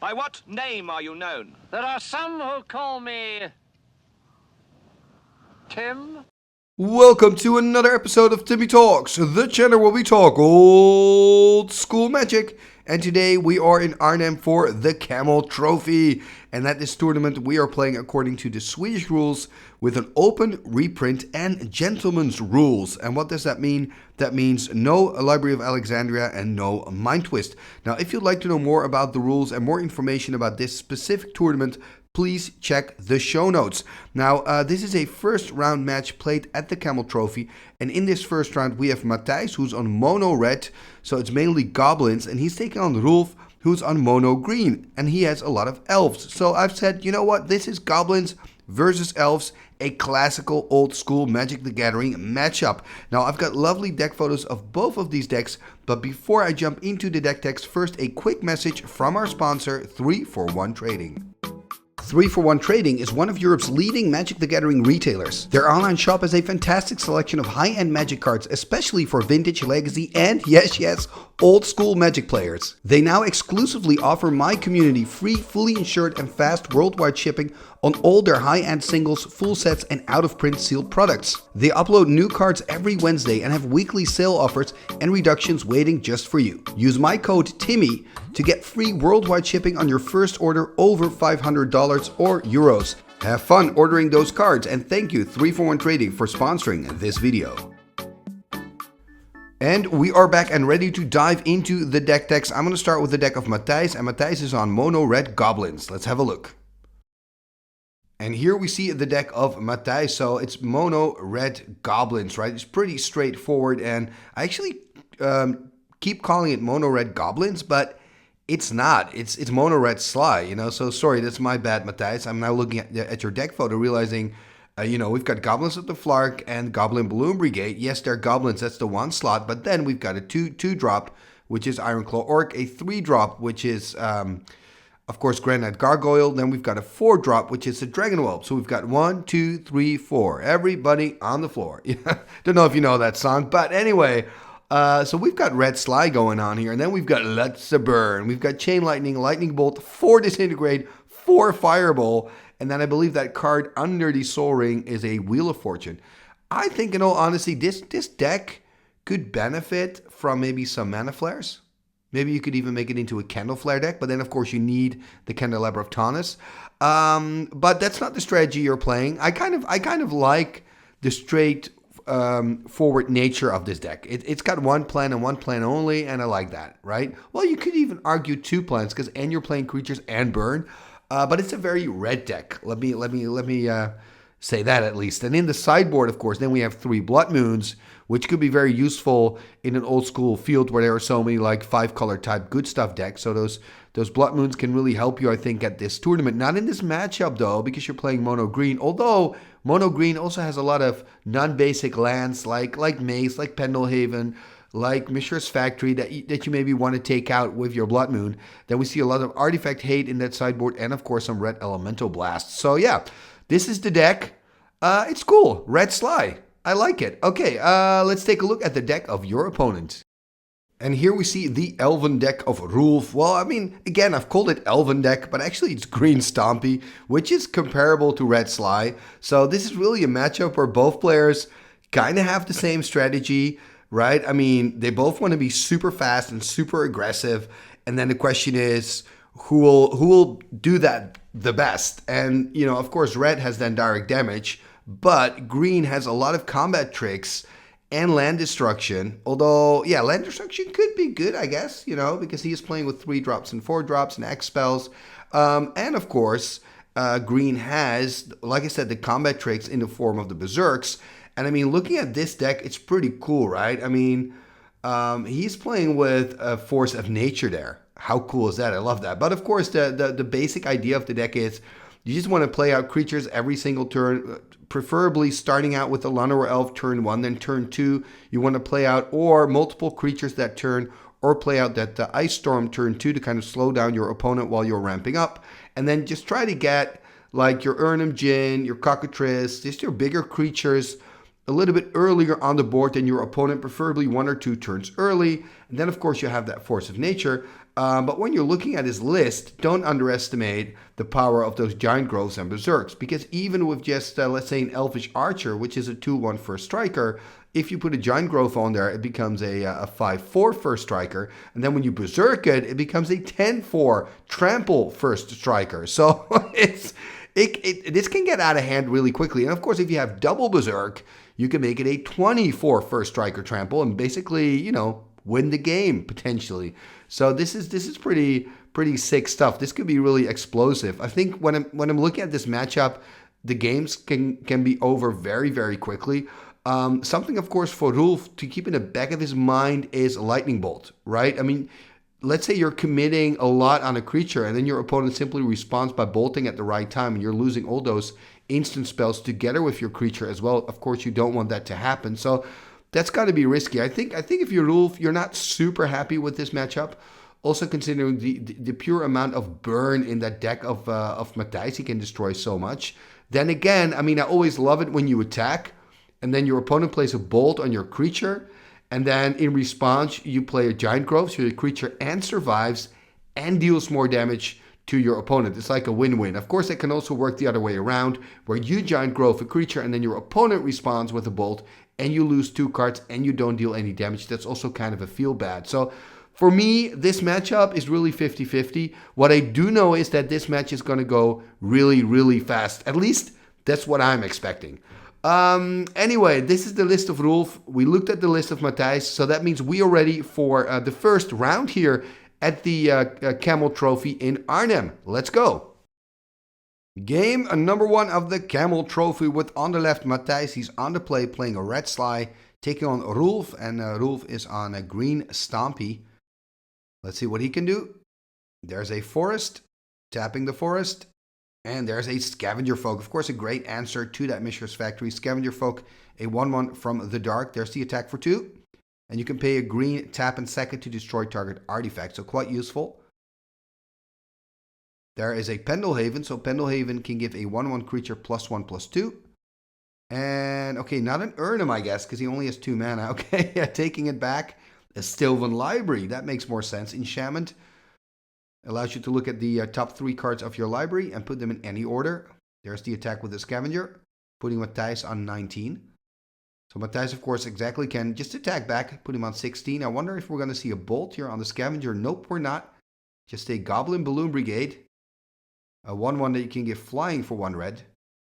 By what name are you known? There are some who call me Tim. Welcome to another episode of Timmy Talks, the channel where we talk old school magic. And today we are in Arnhem for the Camel Trophy. And at this tournament we are playing according to the Swedish rules with an open reprint and gentleman's rules. And what does that mean? That means no Library of Alexandria and no Mind Twist. Now if you'd like to know more about the rules and more information about this specific tournament, please check the show notes. Now, this is a first round match played at the Camel Trophy. And in this first round, we have Matthijs, who's on mono red. So it's mainly goblins. And he's taking on Roelf, who's on mono green. And he has a lot of elves. So I've said, you know what? This is goblins versus elves. A classical old school Magic the Gathering matchup. Now, I've got lovely deck photos of both of these decks. But before I jump into the deck text, first a quick message from our sponsor, 3for1 Trading. 3for1 Trading is one of Europe's leading Magic the Gathering retailers. Their online shop has a fantastic selection of high-end Magic cards, especially for vintage, legacy, and yes, old school Magic players. They now exclusively offer my community free, fully insured, and fast worldwide shipping on all their high-end singles, full sets, and out-of-print sealed products. They upload new cards every Wednesday and have weekly sale offers and reductions waiting just for you. Use my code TIMMY to get free worldwide shipping on your first order over $500 or euros. Have fun ordering those cards, and thank you 3for1 Trading for sponsoring this video. And we are back and ready to dive into the deck text. I'm going to start with the deck of Matthijs, and Matthijs is on mono red goblins. Let's have a look. And here we see the deck of Matthijs. So it's mono red goblins, right? It's pretty straightforward, and I actually keep calling it mono red goblins, but it's not. It's mono red Sligh, you know. So sorry, that's my bad, Matthijs. I'm now looking at your deck photo, realizing, we've got goblins at the Flark and Goblin Balloon Brigade. Yes, they're goblins. That's the one slot. But then we've got a 2-drop, which is Ironclaw Orc, a 3-drop, which is of course, Granite Gargoyle. Then we've got a 4-drop, which is the Dragon Whelp. So we've got 1, 2, 3, 4. Everybody on the floor. Don't know if you know that song, but anyway. So we've got red Sligh going on here. And then we've got Let's Burn. We've got Chain Lightning, Lightning Bolt, 4 Disintegrate, 4 Fireball. And then I believe that card under the Soul Ring is a Wheel of Fortune. I think, in all honesty, this deck could benefit from maybe some Mana Flares. Maybe you could even make it into a Candle Flare deck, but then of course you need the Candelabra of Taunus. But that's not the strategy you're playing. I kind of like the straight forward nature of this deck. It's got one plan and one plan only, and I like that, right? Well, you could even argue 2 plans because you're playing creatures and burn, but it's a very red deck. Let me say that at least. And in the sideboard, of course, then we have 3 Blood Moons, which could be very useful in an old school field where there are so many like 5-color type good stuff decks. So those Blood Moons can really help you, I think, at this tournament. Not in this matchup though, because you're playing mono green. Although mono green also has a lot of non-basic lands like Mace, like Pendelhaven, like Mishra's Factory that you maybe want to take out with your Blood Moon. Then we see a lot of Artifact Hate in that sideboard, and of course some red Elemental Blasts. So yeah, this is the deck. It's cool. Red Sligh. I like it. Okay, let's take a look at the deck of your opponent. And here we see the Elven deck of Roelf. Well, I mean, again, I've called it Elven deck, but actually it's Green Stompy, which is comparable to Red Sligh. So this is really a matchup where both players kind of have the same strategy, right? I mean, they both want to be super fast and super aggressive. And then the question is, who will do that the best? And, of course, Red has then direct damage, but Green has a lot of combat tricks and land destruction. Although, yeah, land destruction could be good, I guess, because he is playing with 3-drops and 4-drops and X spells. And of course, Green has, like I said, the combat tricks in the form of the Berserks. And I mean, looking at this deck, it's pretty cool, right? I mean, he's playing with a Force of Nature there. How cool is that? I love that. But of course, the basic idea of the deck is you just want to play out creatures every single turn, preferably starting out with a Llanowar or Elf turn 1, then turn 2, you want to play out or multiple creatures that turn, or play out that the Ice Storm turn 2 to kind of slow down your opponent while you're ramping up. And then just try to get like your Urnham Djinn, your Cockatrice, just your bigger creatures a little bit earlier on the board than your opponent, preferably 1 or 2 turns early. And then, of course, you have that Force of Nature. But when you're looking at his list, don't underestimate the power of those Giant Groves and Berserks. Because even with just, let's say, an Elvish Archer, which is a 2/1 first striker, if you put a Giant Grove on there, it becomes a 5/4 first striker. And then when you Berserk it, it becomes a 10/4 trample first striker. So this can get out of hand really quickly. And of course, if you have double Berserk, you can make it a 24 first striker trample and basically, you know, win the game potentially. So this is pretty sick stuff. This could be really explosive. I think when I'm looking at this matchup, the games can be over very, very quickly. Something, of course, for Roelf to keep in the back of his mind is Lightning Bolt, right? I mean, let's say you're committing a lot on a creature and then your opponent simply responds by bolting at the right time and you're losing all those instant spells together with your creature as well. Of course, you don't want that to happen. So that's got to be risky. I think if you're Roelf, you're not super happy with this matchup. Also considering the pure amount of burn in that deck of Matthijs, he can destroy so much. Then again, I mean, I always love it when you attack and then your opponent plays a bolt on your creature. And then in response, you play a Giant Grove, so your creature and survives and deals more damage to your opponent. It's like a win-win. Of course, it can also work the other way around, where you Giant Grove a creature and then your opponent responds with a bolt and you lose 2 cards and you don't deal any damage. That's also kind of a feel bad. So for me, this matchup is really 50-50. What I do know is that this match is going to go really, really fast. At least that's what I'm expecting. Anyway, this is the list of Roelf. We looked at the list of Matthijs, so that means we are ready for the first round here at the Camel Trophy in Arnhem. Let's go. Game number 1 of the Camel Trophy with on the left Matthijs. He's on the play playing a red Sligh, taking on Roelf, and Roelf is on a green Stompy. Let's see what he can do. There's a forest, tapping the forest. And there's a Scavenger Folk. Of course, a great answer to that Mishra's Factory. Scavenger Folk, a 1/1 from the dark. There's the attack for 2. And you can pay a green, tap and sack it to destroy target artifact. So quite useful. There is a Pendelhaven. So Pendelhaven can give a 1/1 creature +1/+2. And, okay, not an Urnham, I guess, because he only has 2 mana. Okay, yeah, taking it back. A Sylvan Library. That makes more sense. Enchantment. Allows you to look at the top 3 cards of your library and put them in any order. There's the attack with the Scavenger, putting Matthijs on 19. So Matthijs, of course, exactly can just attack back, put him on 16. I wonder if we're going to see a Bolt here on the Scavenger. Nope, we're not. Just a Goblin Balloon Brigade. A 1/1 that you can give flying for 1 red.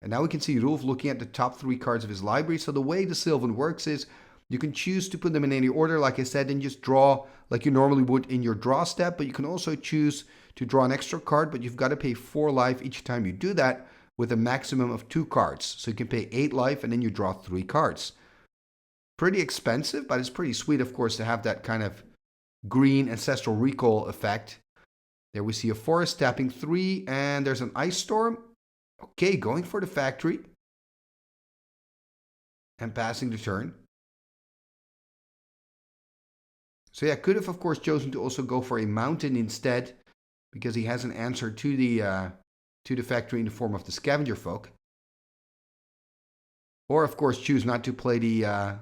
And now we can see Roelf looking at the top 3 cards of his library. So the way the Sylvan works is you can choose to put them in any order, like I said, and just draw like you normally would in your draw step. But you can also choose to draw an extra card, but you've got to pay 4 life each time you do that with a maximum of 2 cards. So you can pay 8 life and then you draw 3 cards. Pretty expensive, but it's pretty sweet, of course, to have that kind of green Ancestral Recall effect. There we see a forest tapping 3, and there's an Ice Storm. Okay, going for the factory. And passing the turn. So yeah, could have, of course, chosen to also go for a mountain instead, because he has an answer to the factory in the form of the Scavenger Folk. Or, of course, choose not to play the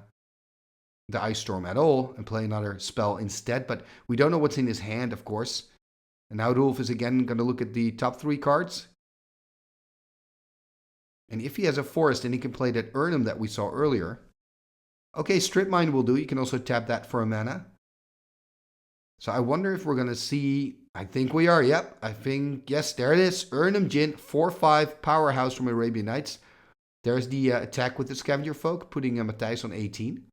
Ice Storm at all and play another spell instead. But we don't know what's in his hand, of course. And now Roelf is again going to look at the top 3 cards. And if he has a forest, then he can play that Urnham that we saw earlier. Okay, Strip Mine will do. You can also tap that for a mana. So I wonder if we're going to see, I think we are, yep. I think, yes, there it is. Urnham Djinn, 4/5 powerhouse from Arabian Nights. There's the attack with the Scavenger Folk, putting Matthijs on 18.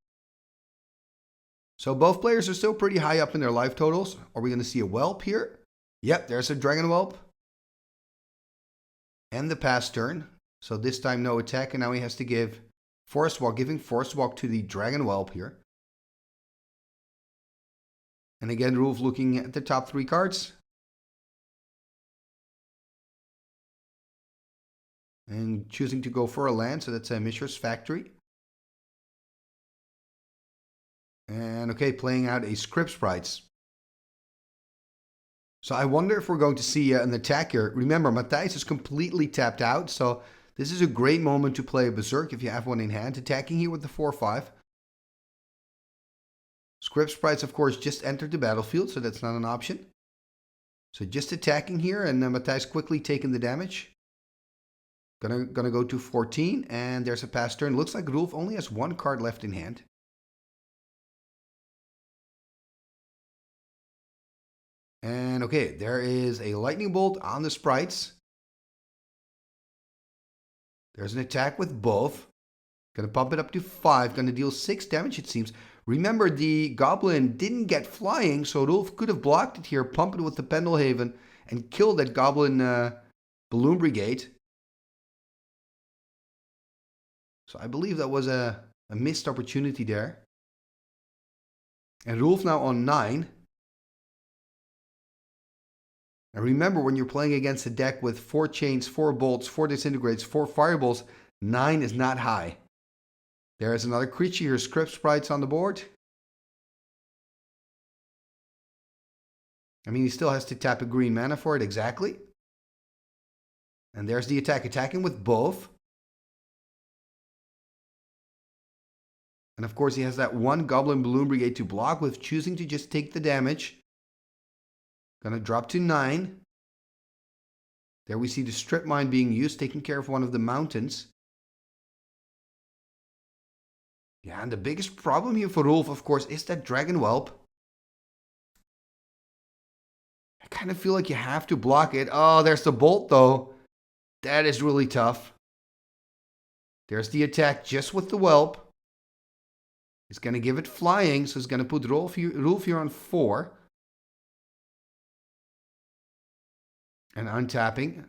So both players are still pretty high up in their life totals. Are we going to see a Whelp here? Yep, there's a Dragon Whelp. And the pass turn. So this time no attack, and now he has to give Forest Walk, giving Forest Walk to the Dragon Whelp here. And again, Roelf looking at the top 3 cards. And choosing to go for a land, so that's a Mishra's Factory. And okay, playing out a Script Sprites. So I wonder if we're going to see an attack here. Remember, Matthijs is completely tapped out, so this is a great moment to play a Berserk if you have one in hand. Attacking here with the 4/5. Script Sprites, of course, just entered the battlefield, so that's not an option. So just attacking here, and Matthijs quickly taking the damage. Gonna go to 14, and there's a pass turn. Looks like Roelf only has one card left in hand. And okay, there is a lightning bolt on the sprites. There's an attack with both. Gonna pump it up to 5. Gonna deal 6 damage, it seems. Remember, the goblin didn't get flying, so Roelf could have blocked it here, pump it with the Pendelhaven, and kill that goblin balloon brigade. So I believe that was a missed opportunity there. And Roelf now on 9. And remember, when you're playing against a deck with 4 chains, 4 bolts, 4 disintegrates, 4 fireballs, 9 is not high. There is another creature here, Script Sprites on the board. I mean, he still has to tap a green mana for it, exactly. And there's the attack, attacking with both. And of course, he has that one Goblin Balloon Brigade to block with, choosing to just take the damage. Gonna drop to 9. There we see the Strip Mine being used, taking care of one of the mountains. Yeah, and the biggest problem here for Roelf, of course, is that Dragon Whelp. I kind of feel like you have to block it. Oh, there's the bolt, though. That is really tough. There's the attack just with the whelp. He's going to give it flying, so he's going to put Roelf here on 4. And untapping.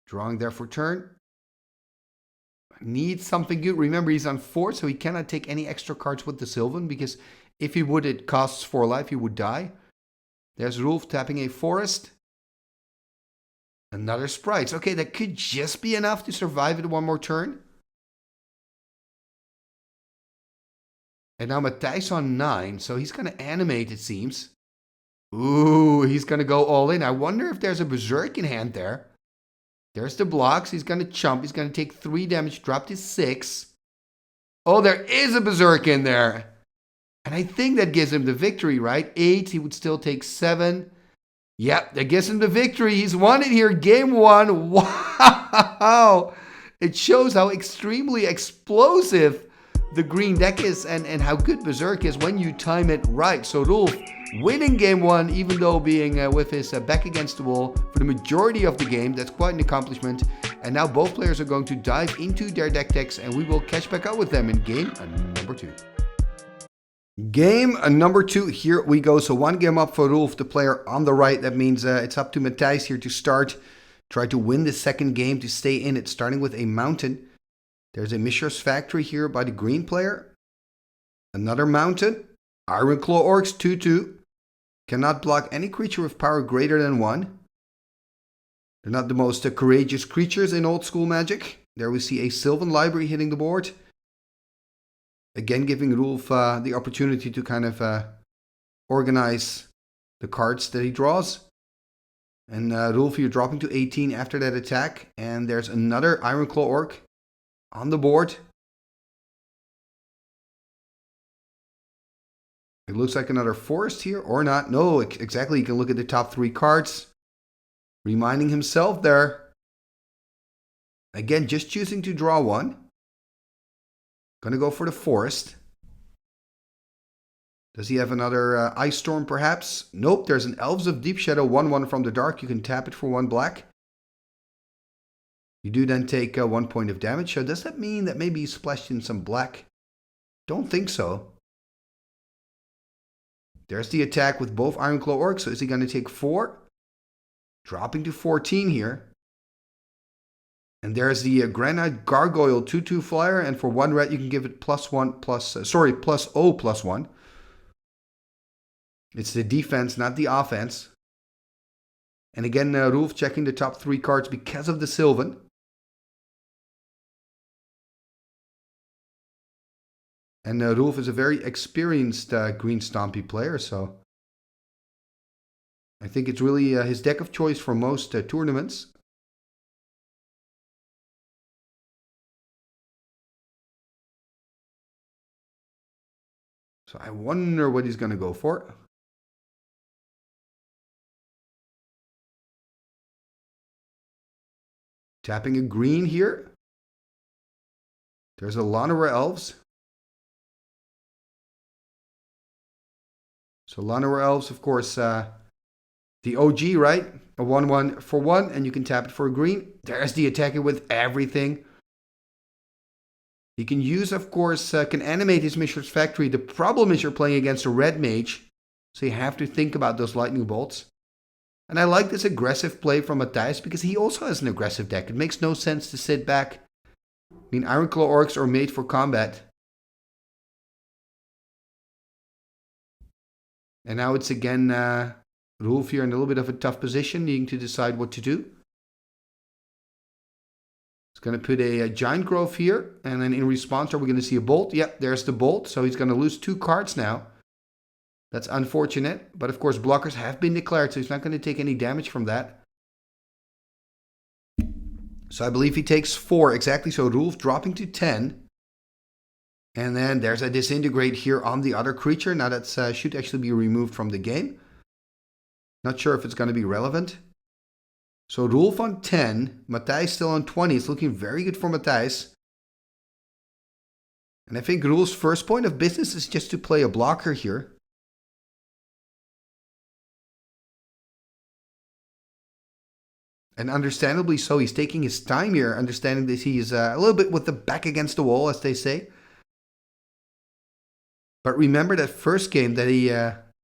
Drawing there for turn. Needs something good. Remember, he's on 4, so he cannot take any extra cards with the Sylvan, because if he would, it costs 4 life, he would die. There's Roelf tapping a forest. Another sprites. Okay, that could just be enough to survive it one more turn. And now Matthijs on 9, so he's going to animate, it seems. Ooh, he's going to go all in. I wonder if there's a Berserk in hand there. There's the blocks. He's going to chump. He's going to take 3 damage, drop to 6. Oh, there is a Berserk in there. And I think that gives him the victory, right? 8, he would still take 7. Yep, that gives him the victory. He's won it here, game 1. Wow! It shows how extremely explosive the green deck is, and how good Berserk is when you time it right. So Roelf winning game 1, even though being with his back against the wall for the majority of the game. That's quite an accomplishment. And now both players are going to dive into their deck techs, and we will catch back up with them in game number 2. Game number 2, here we go. So 1 game up for Roelf, the player on the right. That means it's up to Matthijs here to start. Try to win the second game to stay in it, starting with a mountain. There's a Mishra's Factory here by the green player. Another mountain. Iron Claw Orcs 2/2. Cannot block any creature with power greater than 1. They're not the most courageous creatures in old school Magic. There we see a Sylvan Library hitting the board. Again, giving Roelf the opportunity to kind of organize the cards that he draws. And Roelf here dropping to 18 after that attack. And there's another Iron Claw Orc on the board. It looks like another forest here, or not. No, exactly. You can look at the top 3 cards. Reminding himself there. Again, just choosing to draw 1. Gonna go for the forest. Does he have another Ice Storm perhaps? Nope, there's an Elves of Deep Shadow 1/1 from the dark. You can tap it for 1 black. You do then take 1 point of damage. So does that mean that maybe he splashed in some black? Don't think so. There's the attack with both Iron Claw Orcs. So is he going to take 4? Dropping to 14 here. And there's the Granite Gargoyle 2/2 flyer. And for 1 red, you can give it +0/+1. It's the defense, not the offense. And again, Roelf checking the top 3 cards because of the Sylvan. And Roelf is a very experienced green Stompy player, so I think it's really his deck of choice for most tournaments. So I wonder what he's going to go for. Tapping a green here. There's a Llanowar Elves. So Llanowar Elves, of course, the OG, right? A 1/1 for 1, and you can tap it for a green. There's the attacker with everything. He can use, of course, can animate his Mishra's Factory. The problem is you're playing against a red mage, so you have to think about those lightning bolts. And I like this aggressive play from Matthijs because he also has an aggressive deck. It makes no sense to sit back. I mean, Ironclaw Orcs are made for combat. And now it's again Roelf here in a little bit of a tough position, needing to decide what to do. He's going to put a Giant Grove here, and then in response, are we going to see a bolt? Yep, there's the bolt, so he's going to lose 2 cards now. That's unfortunate, but of course blockers have been declared, so he's not going to take any damage from that. So I believe he takes 4, exactly, so Roelf dropping to 10. And then there's a Disintegrate here on the other creature. Now that should actually be removed from the game. Not sure if it's going to be relevant. So Roelf on 10, Matthijs still on 20. It's looking very good for Matthijs. And I think Roelf's first point of business is just to play a blocker here. And understandably so, he's taking his time here, understanding that he's a little bit with the back against the wall, as they say. But remember that first game that he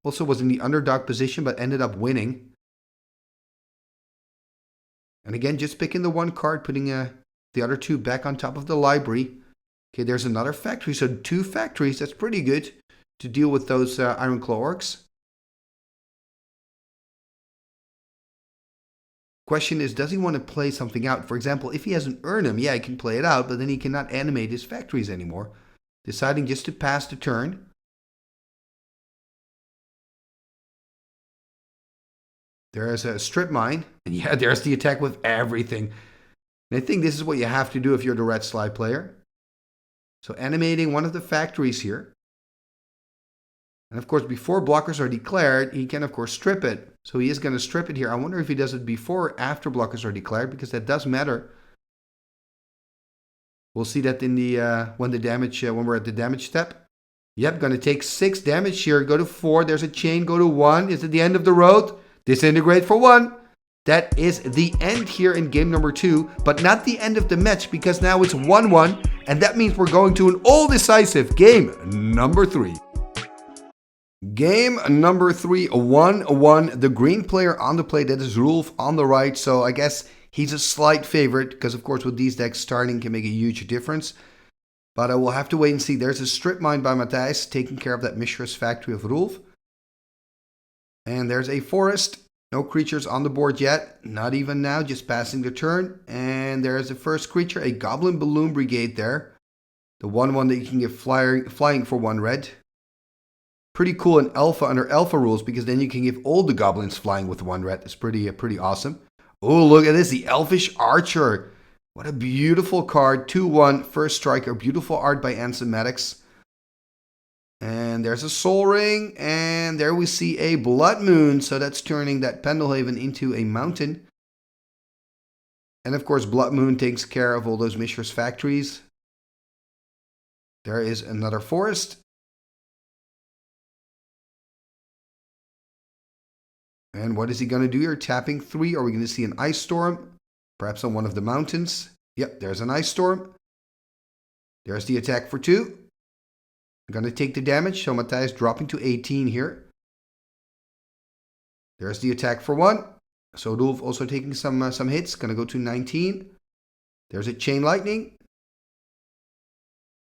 also was in the underdog position, but ended up winning. And again, just picking the 1 card, putting the other 2 back on top of the library. Okay, there's another factory. So 2 factories, that's pretty good to deal with those Ironclaw Orcs. Question is, does he want to play something out? For example, if he has an Urnham, yeah, he can play it out, but then he cannot animate his factories anymore. Deciding just to pass the turn. There's a Strip Mine. And yeah, there's the attack with everything. And I think this is what you have to do if you're the red Sligh player. So animating one of the factories here. And of course, before blockers are declared, he can of course strip it. So he is going to strip it here. I wonder if he does it before or after blockers are declared, because that does matter. We'll see that in the when we're at the damage step. Yep, going to take 6 damage here. Go to 4. There's a chain. Go to 1. Is it the end of the road? Disintegrate for 1. That is the end here in game number 2, but not the end of the match, because now it's 1-1, and that means we're going to an all-decisive game number 3. Game number 3, 1-1. The green player on the play, that is Roelf on the right, so I guess he's a slight favorite, because of course with these decks starting can make a huge difference. But I will have to wait and see. There's a Strip Mine by Matthijs, taking care of that Mishra's Factory of Roelf. And there's a Forest. No creatures on the board yet. Not even now, just passing the turn. And there's the first creature, a Goblin Balloon Brigade there. The 1/1 that you can get flying for 1 red. Pretty cool in Alpha, under Alpha rules, because then you can give all the goblins flying with 1 red. It's pretty awesome. Oh, look at this, the Elfish Archer. What a beautiful card. 2/1, first striker. Beautiful art by Matthijs. And there's a Soul Ring, and there we see a Blood Moon. So that's turning that Pendelhaven into a mountain. And of course, Blood Moon takes care of all those Mishra's factories. There is another Forest. And what is he going to do here? Tapping 3. Are we going to see an Ice Storm? Perhaps on one of the mountains. Yep, there's an Ice Storm. There's the attack for 2. I'm going to take the damage, so Matthijs dropping to 18 here. There's the attack for 1. So Roelf also taking some hits, going to go to 19. There's a Chain Lightning.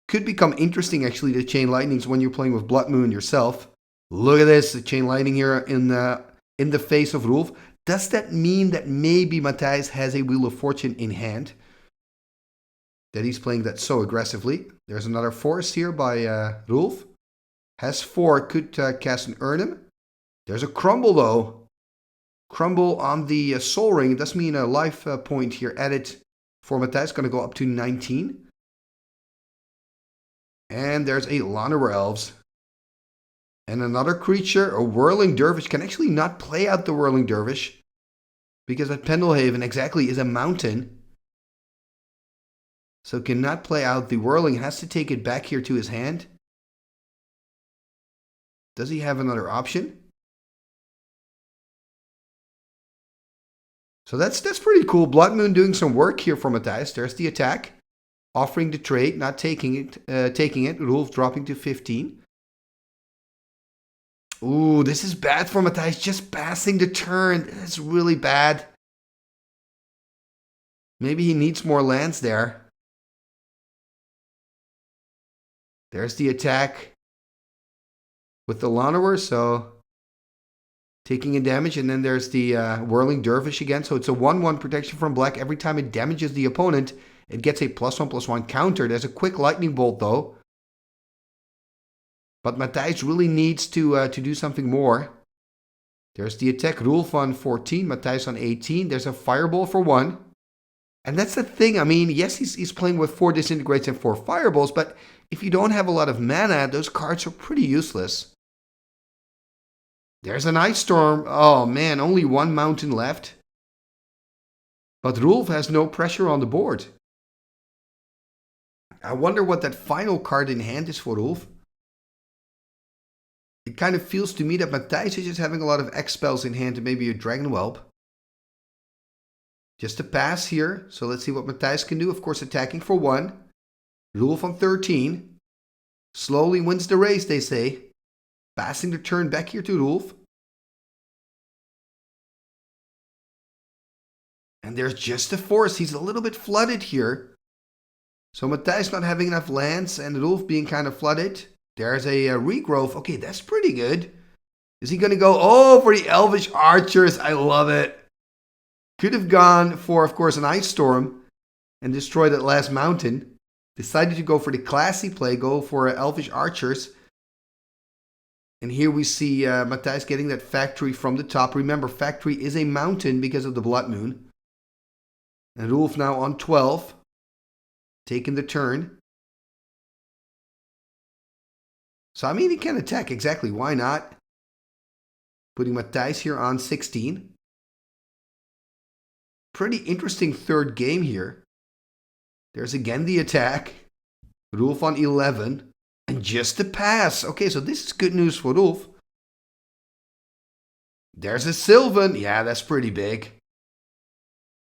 Could become interesting actually, the Chain Lightnings, when you're playing with Blood Moon yourself. Look at this, the Chain Lightning here in the face of Roelf. Does that mean that maybe Matthijs has a Wheel of Fortune in hand? That he's playing that so aggressively. There's another Forest here by Roelf. Has 4, could cast an Urnham. There's a Crumble though. Crumble on the Soul Ring. It does mean a life point here added for Matthijs. Going to go up to 19. And there's a Llanowar Elves. And another creature, a Whirling Dervish. Can actually not play out the Whirling Dervish, because that Pendelhaven exactly is a mountain. So cannot play out the whirling. Has to take it back here to his hand. Does he have another option? So that's pretty cool. Blood Moon doing some work here for Matthijs. There's the attack. Offering the trade, not taking it. Roelf dropping to 15. Ooh, this is bad for Matthijs. Just passing the turn. That's really bad. Maybe he needs more lands there. There's the attack with the Llanowar, so taking a damage. And then there's the Whirling Dervish again. So it's a 1-1 protection from black. Every time it damages the opponent, it gets a +1/+1 counter. There's a quick lightning bolt though. But Matthijs really needs to do something more. There's the attack. Roelf on 14, Matthijs on 18. There's a fireball for 1. And that's the thing. I mean, yes, he's playing with 4 disintegrates and 4 fireballs, but if you don't have a lot of mana, those cards are pretty useless. There's an Ice Storm. Oh man, only 1 mountain left. But Roelf has no pressure on the board. I wonder what that final card in hand is for Roelf. It kind of feels to me that Matthijs is just having a lot of X spells in hand and maybe a Dragon Whelp. Just a pass here. So let's see what Matthijs can do. Of course, attacking for 1. Roelf on 13. Slowly wins the race, they say. Passing the turn back here to Roelf. And there's just a force. He's a little bit flooded here. So Matthijs not having enough lands and Roelf being kind of flooded. There's a regrowth. Okay, that's pretty good. Is he going to go? Oh, for the Elvish Archers. I love it. Could have gone for, of course, an Ice Storm and destroy that last mountain. Decided to go for the classy play, go for Elvish Archers. And here we see Matthijs getting that factory from the top. Remember, factory is a mountain because of the Blood Moon. And Roelf now on 12. Taking the turn. So, I mean, he can attack. Exactly. Why not? Putting Matthijs here on 16. Pretty interesting third game here. There's again the attack. Roelf on 11. And just a pass. Okay, so this is good news for Roelf. There's a Sylvan. Yeah, that's pretty big.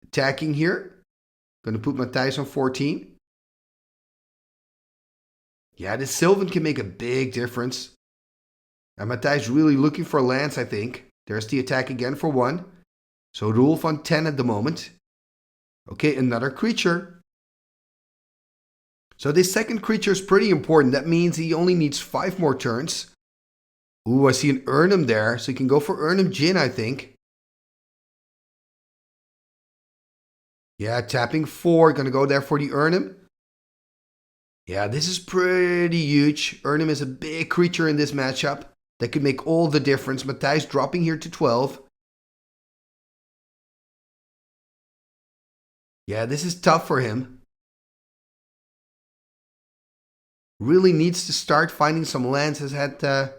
Attacking here. Going to put Matthijs on 14. Yeah, this Sylvan can make a big difference. And Matthijs really looking for lands, I think. There's the attack again for 1. So Roelf on 10 at the moment. Okay, another creature. So this second creature is pretty important. That means he only needs 5 more turns. Ooh, I see an Urnham there. So he can go for Urnham Djinn, I think. Yeah, tapping 4. Gonna go there for the Urnham. Yeah, this is pretty huge. Urnham is a big creature in this matchup. That could make all the difference. Matthijs dropping here to 12. Yeah, this is tough for him. Really needs to start finding some lands. Has had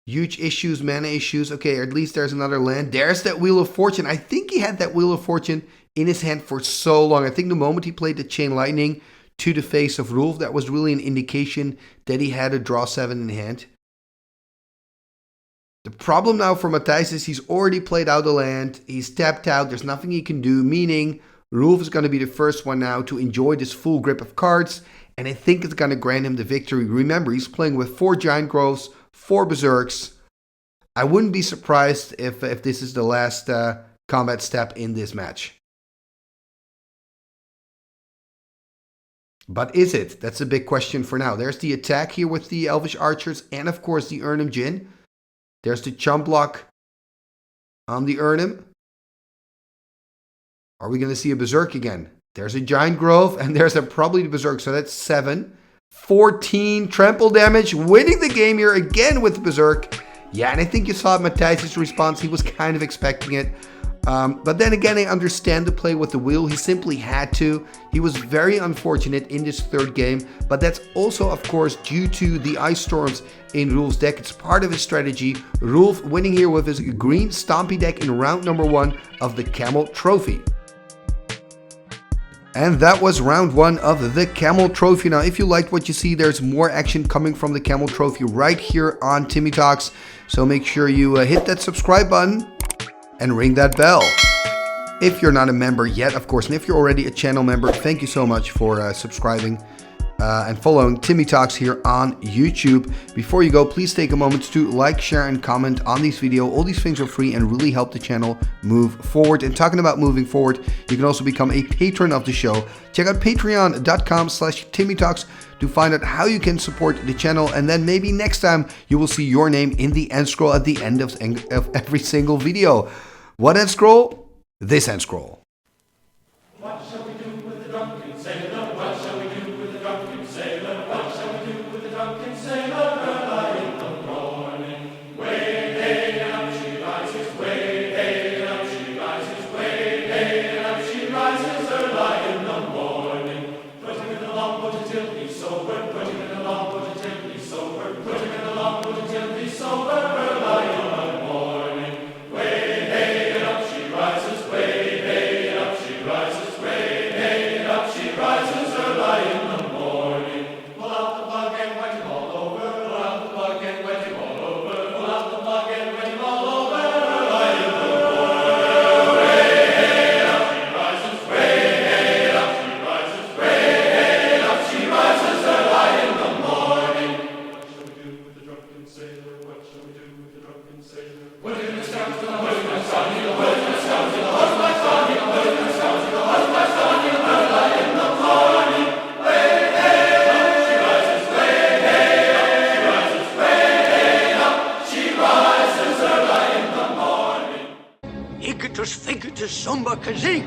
huge issues, mana issues. Okay, or at least there's another land. There's that Wheel of Fortune. I think he had that Wheel of Fortune in his hand for so long. I think the moment he played the Chain Lightning to the face of Roelf, that was really an indication that he had a draw 7 in hand. The problem now for Matthijs is he's already played out the land. He's tapped out. There's nothing he can do, meaning Roelf is going to be the first one now to enjoy this full grip of cards. And I think it's going to grant him the victory. Remember, he's playing with 4 Giant Growths, 4 Berserks. I wouldn't be surprised if this is the last combat step in this match. But is it? That's a big question for now. There's the attack here with the Elvish Archers and, of course, the Urnham Djinn. There's the chump block on the Urnham. Are we going to see a Berserk again? There's a Giant Growth and there's probably the Berserk. So that's 7. 14 trample damage. Winning the game here again with the Berserk. Yeah, and I think you saw Matthijs' response. He was kind of expecting it. But then again, I understand the play with the wheel. He simply had to. He was very unfortunate in this third game. But that's also, of course, due to the Ice Storms in Roelf's deck. It's part of his strategy. Roelf winning here with his green Stompy deck in round number 1 of the Camel Trophy. And that was round 1 of the Camel Trophy. Now, if you liked what you see, there's more action coming from the Camel Trophy right here on Timmy Talks. So make sure you hit that subscribe button and ring that bell. If you're not a member yet, of course, and if you're already a channel member, thank you so much for subscribing and following Timmy Talks here on YouTube. Before you go, please take a moment to like, share, and comment on this video. All these things are free and really help the channel move forward. And talking about moving forward, you can also become a patron of the show. Check out patreon.com/TimmyTalks to find out how you can support the channel. And then maybe next time you will see your name in the end scroll at the end of every single video. What end scroll? This end scroll. What shall we do with the drunken sailor? What shall we do with the drunken sailor? What shall we do with the drunken sailor? Early in the morning, way hey and up she rises, way hey and up she rises, way hey and up she rises. Early in the morning, put him in the longboat until he's sober, put him in the longboat until he's sober, put him in the longboat until he's sober. Early in the morning, way hey and up she rises. Igitus, figitus, sumba, kazee.